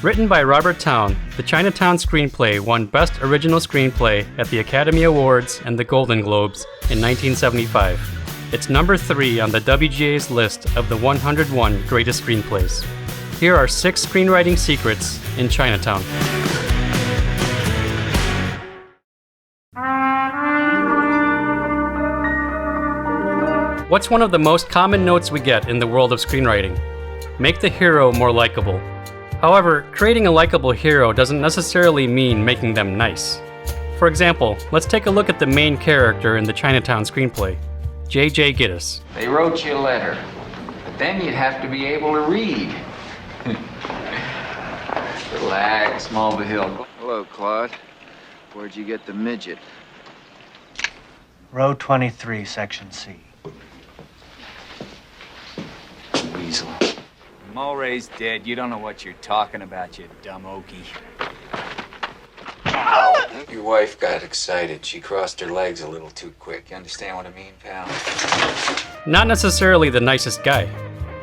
Written by Robert Towne, the Chinatown screenplay won Best Original Screenplay at the Academy Awards and the Golden Globes in 1975. It's number 3 on the WGA's list of the 101 greatest screenplays. Here are 6 screenwriting secrets in Chinatown. What's one of the most common notes we get in the world of screenwriting? Make the hero more likable. However, creating a likable hero doesn't necessarily mean making them nice. For example, let's take a look at the main character in the Chinatown screenplay, J.J. Gittes. They wrote you a letter, but then you'd have to be able to read. Relax, Mulvihill. Hello, Claude. Where'd you get the midget? Row 23, section C. Weasel. Mulray's dead. You don't know what you're talking about, you dumb okie. Your wife got excited. She crossed her legs a little too quick. You understand what I mean, pal? Not necessarily the nicest guy,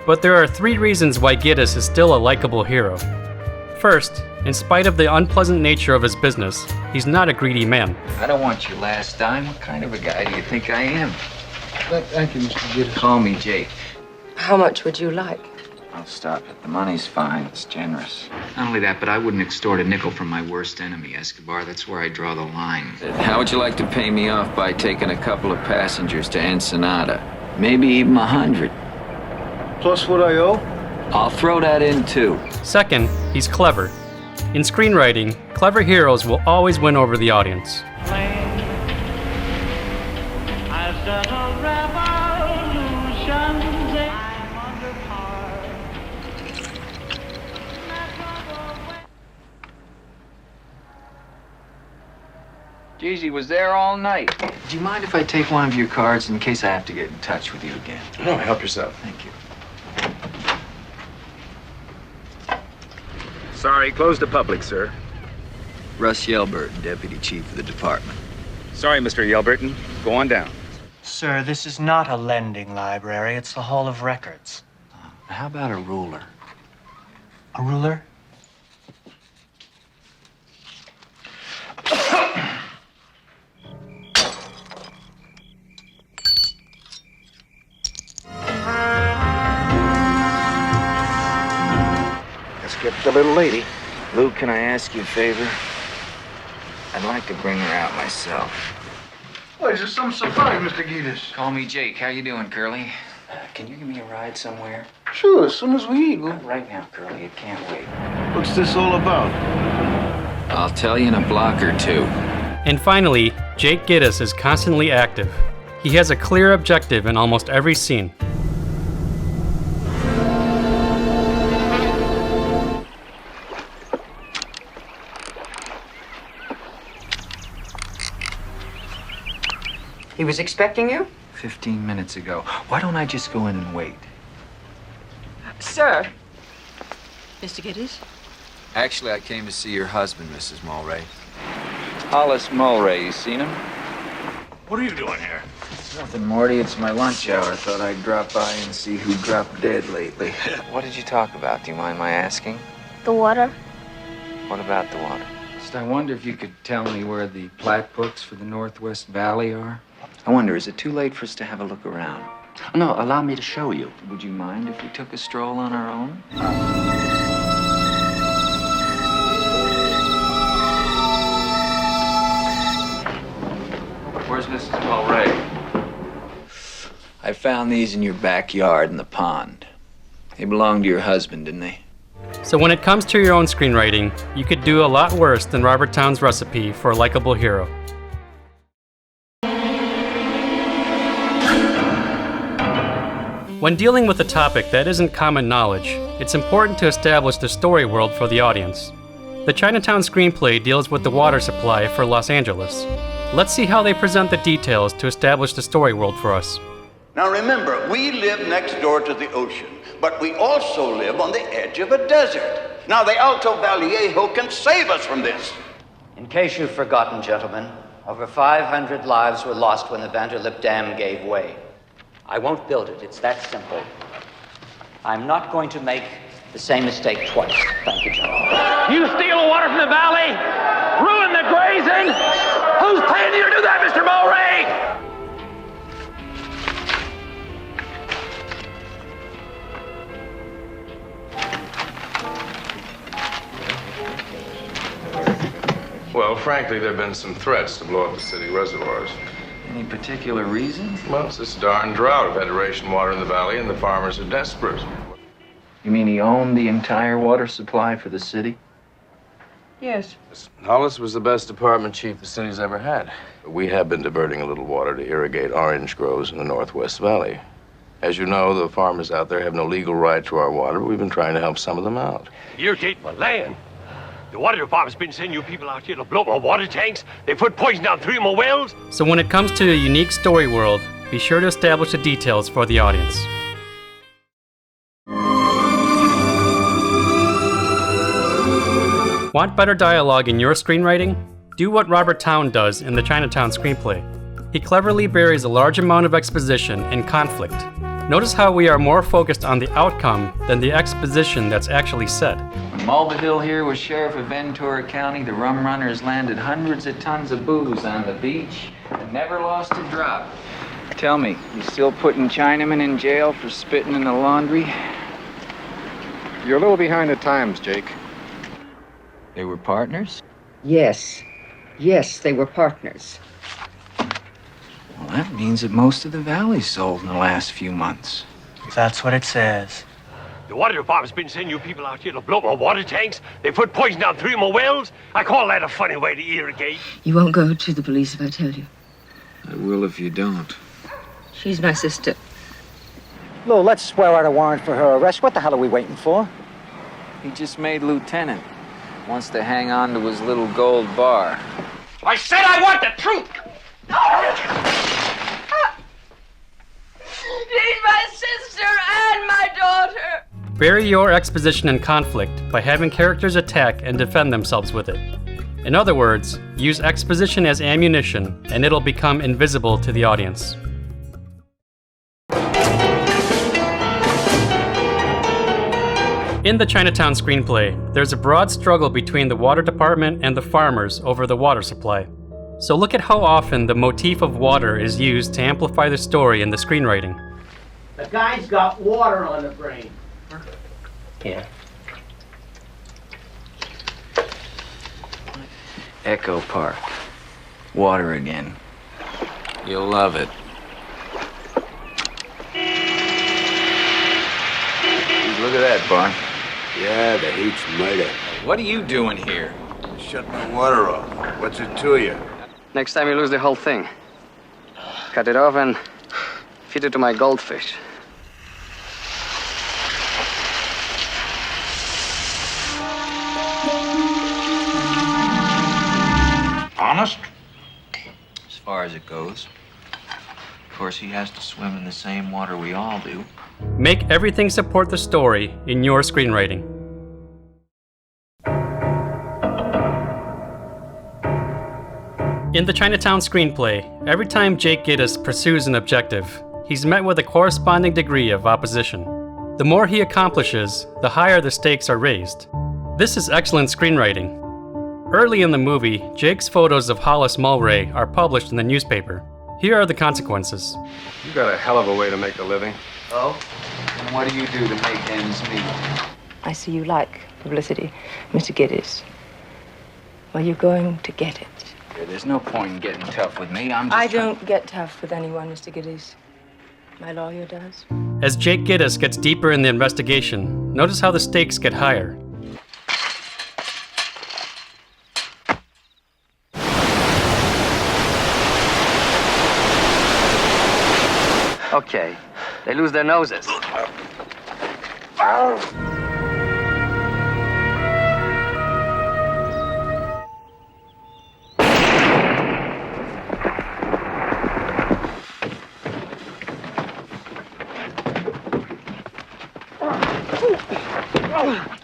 but there are 3 reasons why Gittes is still a likable hero. First, in spite of the unpleasant nature of his business, he's not a greedy man. I don't want your last dime. What kind of a guy do you think I am? Thank you, Mr. Gittes. Call me Jake. How much would you like? I'll stop it. The money's fine. It's generous. Not only that, but I wouldn't extort a nickel from my worst enemy, Escobar. That's where I draw the line. How would you like to pay me off by taking a couple of passengers to Ensenada? Maybe even 100. Plus what I owe? I'll throw that in, too. Second, he's clever. In screenwriting, clever heroes will always win over the audience. Jeezy was there all night. Do you mind if I take one of your cards in case I have to get in touch with you again? No, help yourself. Thank you. Sorry, closed to public, sir. Russ Yelbert, Deputy Chief of the Department. Sorry, Mr. Yelberton. Go on down. Sir, this is not a lending library. It's the Hall of Records. How about a ruler? A ruler? Get the little lady. Luke, can I ask you a favor? I'd like to bring her out myself. Well, is there some surprise, Mr. Gittes? Call me Jake. How you doing, Curly? Can you give me a ride somewhere? Sure, as soon as we eat. Not right now, Curly. It can't wait. What's this all about? I'll tell you in a block or 2. And finally, Jake Gittes is constantly active. He has a clear objective in almost every scene. He was expecting you? 15 minutes ago. Why don't I just go in and wait? Sir. Mr. Gittes? Actually, I came to see your husband, Mrs. Mulray. Hollis Mulray. You seen him? What are you doing here? Nothing, Morty. It's my lunch hour. Thought I'd drop by and see who dropped dead lately. What did you talk about? Do you mind my asking? The water. What about the water? Just I wonder if you could tell me where the plat books for the Northwest Valley are. I wonder, is it too late for us to have a look around? No, allow me to show you. Would you mind if we took a stroll on our own? Where's Mrs. Mulray? I found these in your backyard in the pond. They belonged to your husband, didn't they? So when it comes to your own screenwriting, you could do a lot worse than Robert Towne's recipe for a likable hero. When dealing with a topic that isn't common knowledge, it's important to establish the story world for the audience. The Chinatown screenplay deals with the water supply for Los Angeles. Let's see how they present the details to establish the story world for us. Now remember, we live next door to the ocean, but we also live on the edge of a desert. Now the Alto Vallejo can save us from this. In case you've forgotten, gentlemen, over 500 lives were lost when the Vanderlip Dam gave way. I won't build it, it's that simple. I'm not going to make the same mistake twice. Thank you, gentlemen. You steal the water from the valley, ruin the grazing. Who's paying you to do that, Mr. Mulray? Well, frankly, there have been some threats to blow up the city reservoirs. Any particular reason? Well, it's this darn drought of Federation water in the valley, and the farmers are desperate. You mean he owned the entire water supply for the city? Yes. Hollis was the best department chief the city's ever had. We have been diverting a little water to irrigate orange groves in the Northwest Valley. As you know, the farmers out there have no legal right to our water, but we've been trying to help some of them out. Irrigate my land. The water department's been sending you people out here to blow up my water tanks. They put poison down 3 of my wells. So when it comes to a unique story world, be sure to establish the details for the audience. Want better dialogue in your screenwriting? Do what Robert Towne does in the Chinatown screenplay. He cleverly buries a large amount of exposition and conflict. Notice how we are more focused on the outcome than the exposition that's actually said. When Mulvihill here was sheriff of Ventura County, the rum runners landed hundreds of tons of booze on the beach and never lost a drop. Tell me, you still putting Chinamen in jail for spitting in the laundry? You're a little behind the times, Jake. They were partners? Yes. Yes, they were partners. Well, that means that most of the valley's sold in the last few months. That's what it says. The water department's been sending you people out here to blow up my water tanks. They put poison down 3 of my wells. I call that a funny way to irrigate. You won't go to the police if I tell you. I will if you don't. She's my sister. Lou, let's swear out a warrant for her arrest. What the hell are we waiting for? He just made lieutenant. Wants to hang on to his little gold bar. I said I want the truth! She's my sister and my daughter! Bury your exposition and conflict by having characters attack and defend themselves with it. In other words, use exposition as ammunition and it'll become invisible to the audience. In the Chinatown screenplay, there's a broad struggle between the water department and the farmers over the water supply. So look at how often the motif of water is used to amplify the story in the screenwriting. The guy's got water on the brain. Yeah. Echo Park. Water again. You'll love it. Look at that, Bar. Yeah, the heat's mighty. What are you doing here? Shut my water off. What's it to you? Next time you lose the whole thing. Cut it off and feed it to my goldfish. Honest? As far as it goes. Of course, he has to swim in the same water we all do. Make everything support the story in your screenwriting. In the Chinatown screenplay, every time Jake Gittes pursues an objective, he's met with a corresponding degree of opposition. The more he accomplishes, the higher the stakes are raised. This is excellent screenwriting. Early in the movie, Jake's photos of Hollis Mulray are published in the newspaper. Here are the consequences. You got a hell of a way to make a living. Oh? And what do you do to make ends meet? I see you like publicity, Mr. Gittes. Well, you're going to get it. Yeah, there's no point in getting tough with me. I don't get tough with anyone, Mr. Gittes. My lawyer does. As Jake Gittes gets deeper in the investigation, notice how the stakes get higher. Okay, they lose their noses.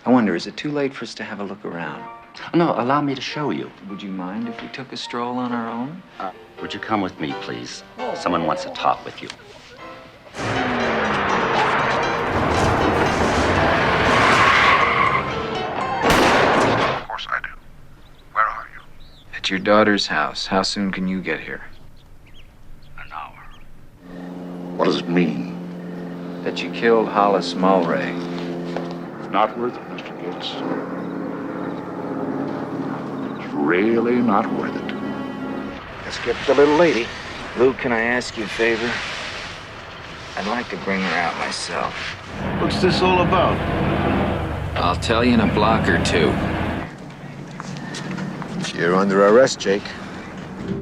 I wonder, is it too late for us to have a look around? No, allow me to show you. Would you mind if we took a stroll on our own? Would you come with me, please? Someone wants to talk with you. your daughter's house. How soon can you get here? An hour. What does it mean? That you killed Hollis Mulray. It's not worth it, Mr. Gates. It's really not worth it. Let's get the little lady. Lou, can I ask you a favor? I'd like to bring her out myself. What's this all about? I'll tell you in a block or two. You're under arrest, Jake.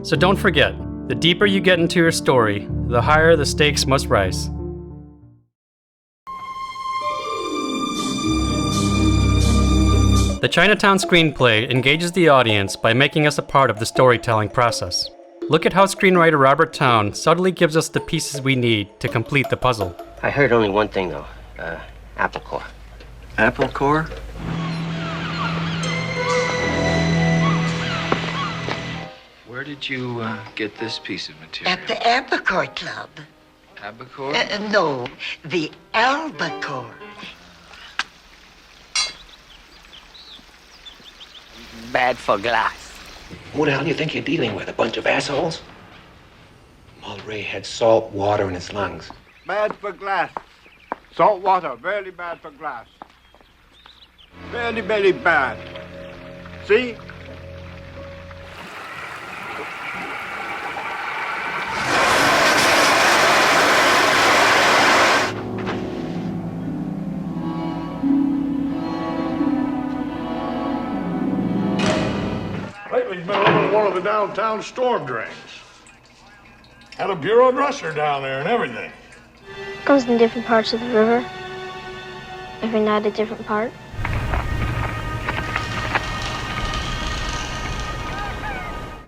So don't forget, the deeper you get into your story, the higher the stakes must rise. The Chinatown screenplay engages the audience by making us a part of the storytelling process. Look at how screenwriter Robert Towne subtly gives us the pieces we need to complete the puzzle. I heard only one thing, though. Apple core. Apple core? Where did you get this piece of material? At the Albacore Club. Albacore? No, the Albacore. Bad for glass. Who the hell do you think you're dealing with? A bunch of assholes? Mulray had salt water in his lungs. Bad for glass. Salt water, very bad for glass. Very, very bad. See? Lately, he's been over to one of the downtown storm drains. Had a bureau dresser down there and everything. Goes in different parts of the river. Every night a different part.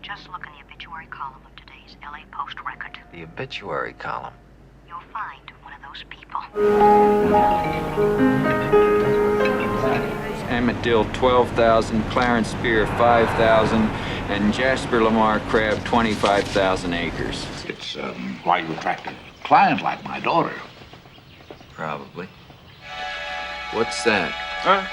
Just look in the obituary column of today's LA Post Record. The obituary column. You'll find one of those people. Emmett Dill, 12,000, Clarence Spear, 5,000, and Jasper Lamar Crabb, 25,000 acres. It's why you attract a client like my daughter. Probably. What's that? Huh?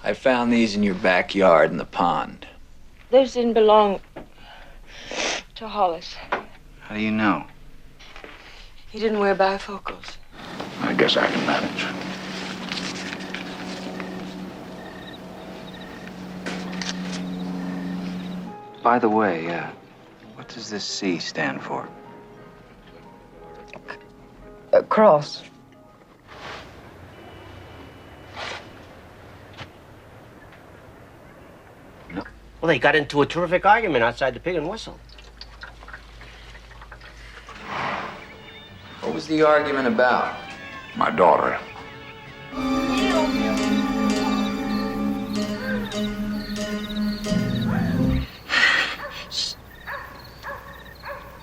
I found these in your backyard in the pond. Those didn't belong to Hollis. How do you know? He didn't wear bifocals. I guess I can manage. By the way, what does this C stand for? Cross. Well, they got into a terrific argument outside the Pig and Whistle. What was the argument about? My daughter.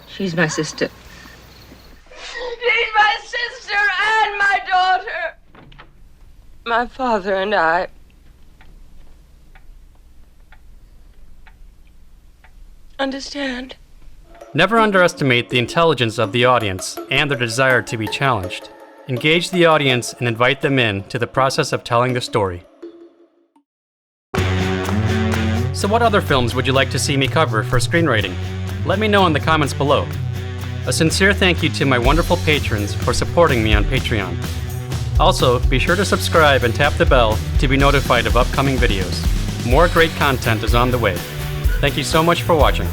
She's my sister. She's my sister and my daughter. My father and I. Understand? Never underestimate the intelligence of the audience and their desire to be challenged. Engage the audience and invite them in to the process of telling the story. So what other films would you like to see me cover for screenwriting? Let me know in the comments below. A sincere thank you to my wonderful patrons for supporting me on Patreon. Also, be sure to subscribe and tap the bell to be notified of upcoming videos. More great content is on the way. Thank you so much for watching.